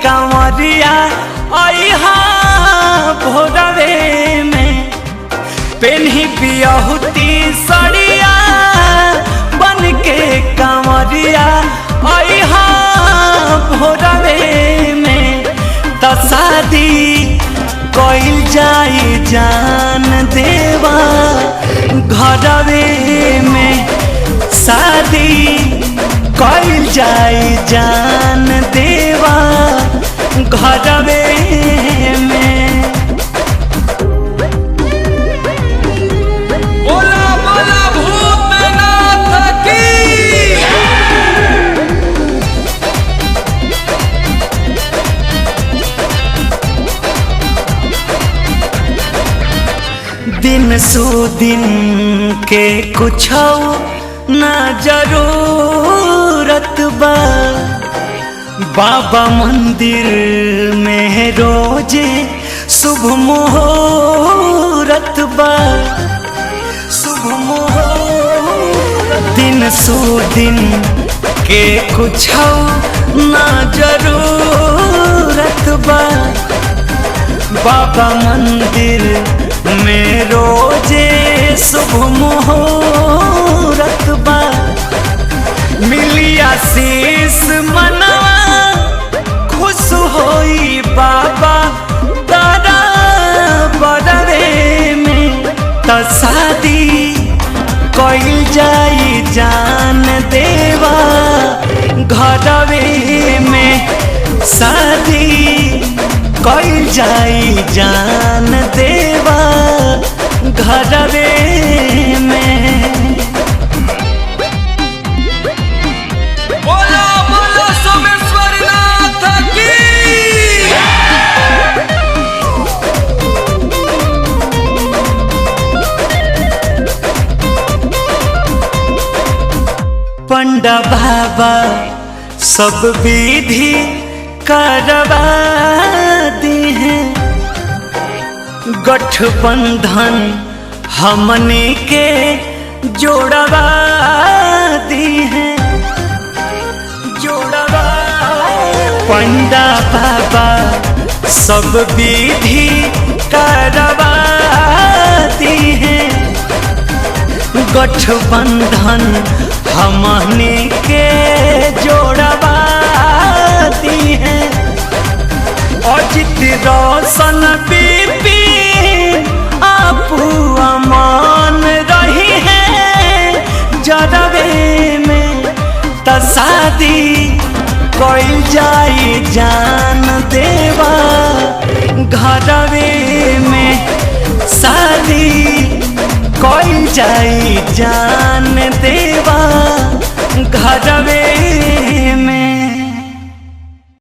कांवरिया अइहा भोरवे में पेन्ही बियहुती सड़िया बन के कांवरिया अइहा भोरवे में त शादी कइल जाई जान देवा घरवे में शादी कइल जाई जान देवा घरवे में। बोला बोला भूतनाथ की। दिन सुदिन के कुछ न जरूरत बा बाबा मंदिर में रोजे शुभ मुहूर्त बा शुभ मुहूर्त। दिन सुदिन के कुछ न जरूरत बा बाबा मंदिर में रोजे शुभ मुहूर्त बा मिली आशीष मनवा खुश होई बाबा तारा बड़वे में त शादी कइल जाई जान देवा घरवे में शादी कइल जाई जान देवा घरवे में। बोला बोला सोमेश्वरनाथ की। पंडा बाबा सब विधि करवा दी हैं गठबंधन हमने के जोड़वा दी हैं जोड़वा। पंडा बाबा सब विधि करवा दी हैं गठबंधन हमने के जोड़वा दी हैं। अजित रोशन बिपिन आपू अमान रही है जरवे में त शादी कइल जाई जान देवा घरवे में शादी कइल जाई जान देवा घरवे में।